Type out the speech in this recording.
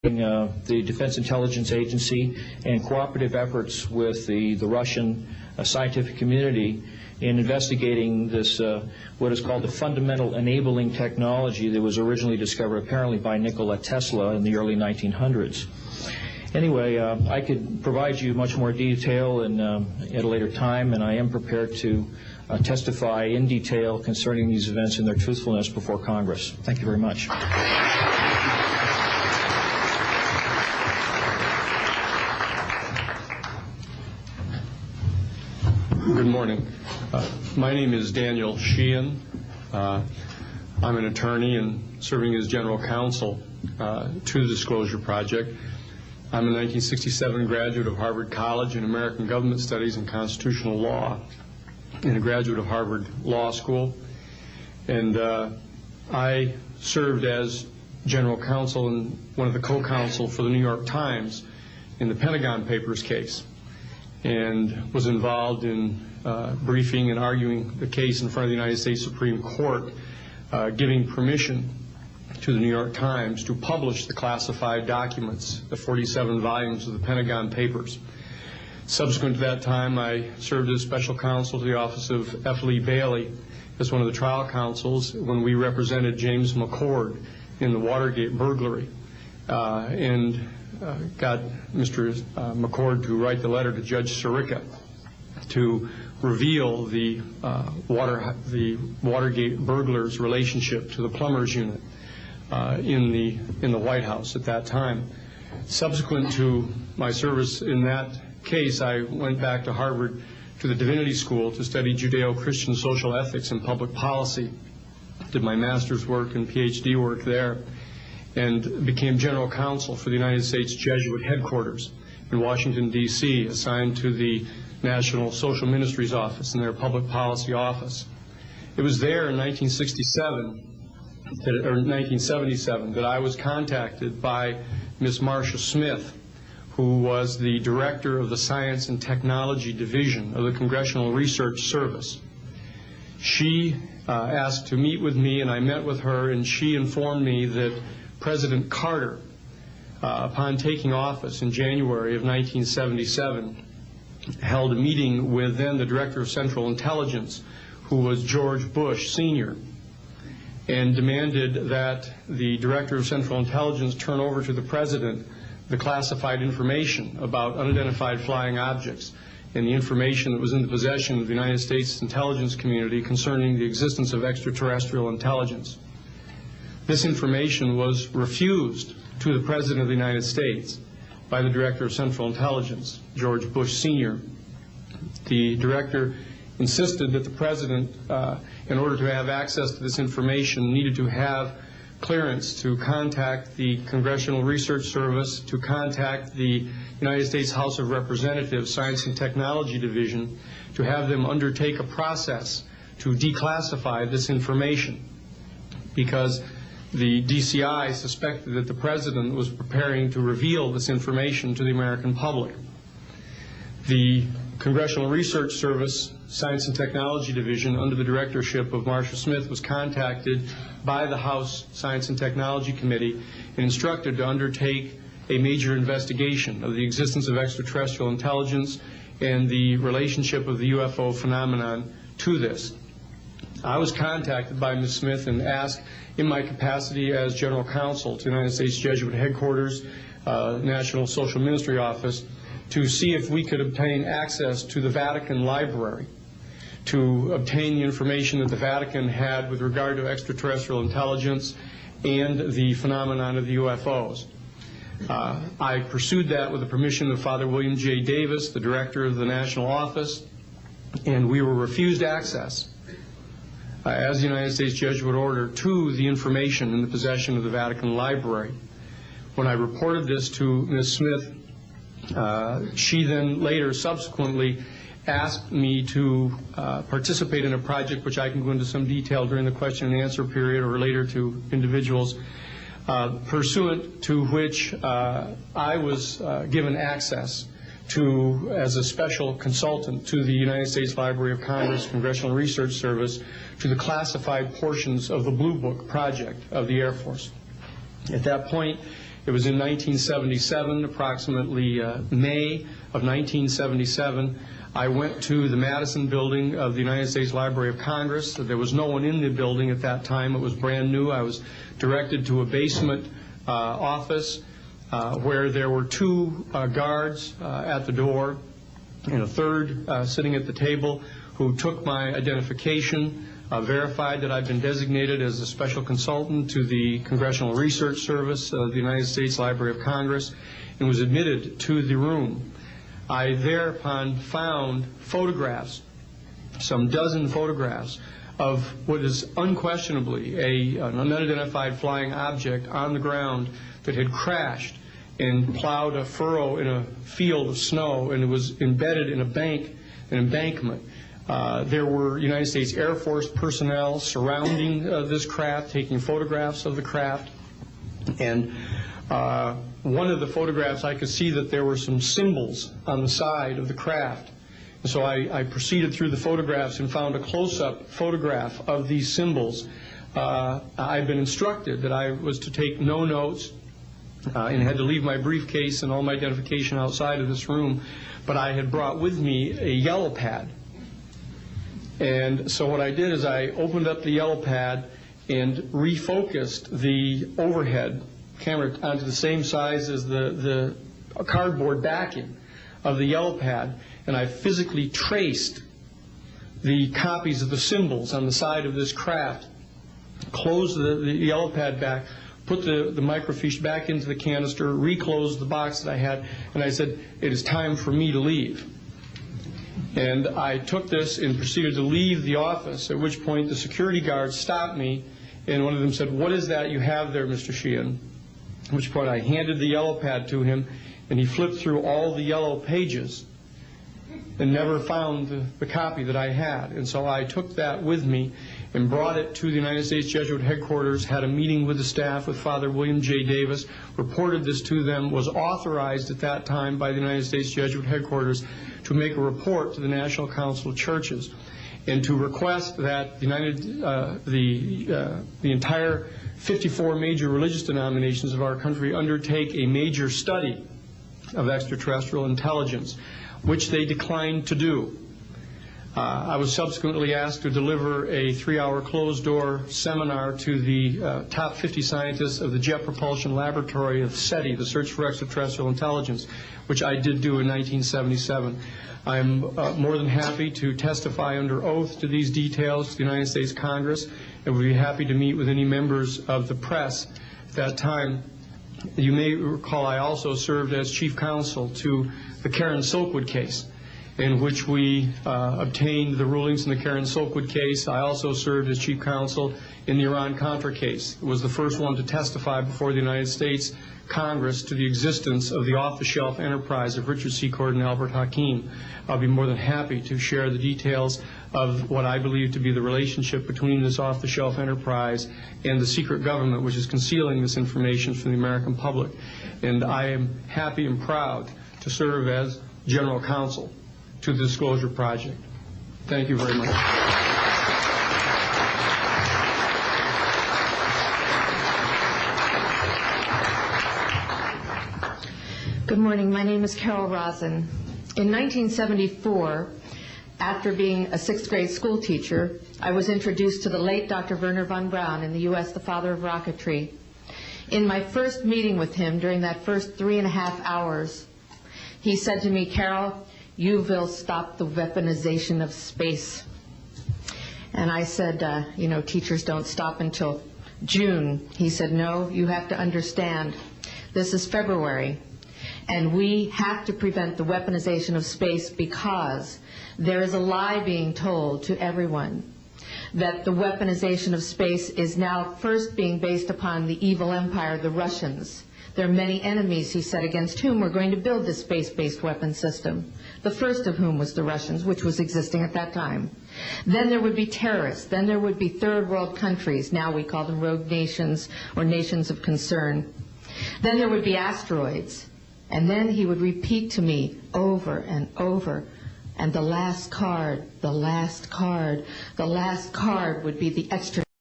the Defense Intelligence Agency and cooperative efforts with the Russian scientific community in investigating this, what is called the fundamental enabling technology that was originally discovered apparently by Nikola Tesla in the early 1900s. Anyway, I could provide you much more detail at a later time, and I am prepared to testify in detail concerning these events and their truthfulness before Congress. Thank you very much. Good morning. My name is Daniel Sheehan. I'm an attorney and serving as general counsel to the Disclosure Project. I'm a 1967 graduate of Harvard College in American Government Studies and Constitutional Law and a graduate of Harvard Law School. And I served as general counsel and one of the co-counsel for the New York Times in the Pentagon Papers case, and was involved in briefing and arguing the case in front of the United States Supreme Court, giving permission to the New York Times to publish the classified documents, the 47 volumes of the Pentagon Papers. Subsequent to that time, I served as special counsel to the office of F. Lee Bailey as one of the trial counsels when we represented James McCord in the Watergate burglary, and got Mr. McCord to write the letter to Judge Sirica to reveal the Watergate burglars' relationship to the plumbers unit in the White House at that time. Subsequent to my service in that case, I went back to Harvard to the Divinity School to study Judeo-Christian social ethics and public policy. Did my master's work and PhD work there, and became general counsel for the United States Jesuit headquarters in Washington, D.C., assigned to the National Social Ministries Office and their public policy office. It was there in 1977 that I was contacted by Ms. Marcia Smith, who was the director of the Science and Technology Division of the Congressional Research Service. She asked to meet with me, and I met with her, and she informed me that President Carter, upon taking office in January of 1977, held a meeting with then the Director of Central Intelligence, who was George Bush Sr., and demanded that the Director of Central Intelligence turn over to the President the classified information about unidentified flying objects and the information that was in the possession of the United States intelligence community concerning the existence of extraterrestrial intelligence. This information was refused to the President of the United States by the Director of Central Intelligence, George Bush Sr. The Director insisted that the President, in order to have access to this information, needed to have clearance to contact the Congressional Research Service, to contact the United States House of Representatives Science and Technology Division, to have them undertake a process to declassify this information, because the DCI suspected that the President was preparing to reveal this information to the American public. The Congressional Research Service Science and Technology Division, under the directorship of Marcia Smith, was contacted by the House Science and Technology Committee and instructed to undertake a major investigation of the existence of extraterrestrial intelligence and the relationship of the UFO phenomenon to this. I was contacted by Ms. Smith and asked, in my capacity as general counsel to the United States Jesuit headquarters, National Social Ministry Office, to see if we could obtain access to the Vatican Library, to obtain the information that the Vatican had with regard to extraterrestrial intelligence and the phenomenon of the UFOs. I pursued that with the permission of Father William J. Davis, the director of the National Office, and we were refused access as the United States Jesuit order to the information in the possession of the Vatican Library. When I reported this to Ms. Smith, she then later subsequently asked me to participate in a project which I can go into some detail during the question and answer period or later to individuals, pursuant to which I was given access to, as a special consultant to the United States Library of Congress Congressional Research Service, to the classified portions of the Blue Book project of the Air Force. At that point, It was in 1977, approximately May of 1977. I went to the Madison building of the United States Library of Congress. There was no one in the building at that time. It was brand new. I was directed to a basement office where there were two guards at the door and a third sitting at the table who took my identification, verified that I'd been designated as a special consultant to the Congressional Research Service of the United States Library of Congress, and was admitted to the room. I thereupon found photographs, some dozen photographs, of what is unquestionably an unidentified flying object on the ground that had crashed and plowed a furrow in a field of snow, and it was embedded in an embankment. There were United States Air Force personnel surrounding this craft, taking photographs of the craft. And one of the photographs, I could see that there were some symbols on the side of the craft. And so I proceeded through the photographs and found a close-up photograph of these symbols. I'd been instructed that I was to take no notes and had to leave my briefcase and all my identification outside of this room, but I had brought with me a yellow pad. And so what I did is I opened up the yellow pad and refocused the overhead camera onto the same size as the cardboard backing of the yellow pad, and I physically traced the copies of the symbols on the side of this craft, closed the yellow pad back, put the microfiche back into the canister, reclosed the box that I had, and I said, "It is time for me to leave." And I took this and proceeded to leave the office, at which point the security guards stopped me, and one of them said, "What is that you have there, Mr. Sheehan?" At which point I handed the yellow pad to him, and he flipped through all the yellow pages and never found the copy that I had. And so I took that with me and brought it to the United States Jesuit headquarters, had a meeting with the staff, with Father William J. Davis, reported this to them, was authorized at that time by the United States Jesuit headquarters to make a report to the National Council of Churches and to request that the entire 54 major religious denominations of our country undertake a major study of extraterrestrial intelligence, which they declined to do. I was subsequently asked to deliver a 3-hour closed-door seminar to the top 50 scientists of the Jet Propulsion Laboratory of SETI, the Search for Extraterrestrial Intelligence, which I did do in 1977. I'm more than happy to testify under oath to these details to the United States Congress, and would be happy to meet with any members of the press at that time. You may recall I also served as chief counsel to the Karen Silkwood case, in which we obtained the rulings in the Karen Silkwood case. I also served as chief counsel in the Iran-Contra case. It was the first one to testify before the United States Congress to the existence of the off-the-shelf enterprise of Richard Secord and Albert Hakim. I'll be more than happy to share the details of what I believe to be the relationship between this off-the-shelf enterprise and the secret government, which is concealing this information from the American public. And I am happy and proud to serve as general counsel to the Disclosure Project. Thank you very much. Good morning. My name is Carol Rosen. In 1974, after being a 6th grade school teacher, I was introduced to the late Dr. Wernher von Braun in the U.S., the father of rocketry. In my first meeting with him, during that first 3.5 hours, he said to me, "Carol, you will stop the weaponization of space." And I said, teachers don't stop until June. He said, "No, you have to understand, this is February, and we have to prevent the weaponization of space because there is a lie being told to everyone that the weaponization of space is now first being based upon the evil empire, the Russians. There are many enemies," he said, "against whom we're going to build this space-based weapon system, the first of whom was the Russians, which was existing at that time. Then there would be terrorists. Then there would be third world countries. Now we call them rogue nations or nations of concern. Then there would be asteroids." And then he would repeat to me over and over, "And the last card, the last card, the last card would be the extra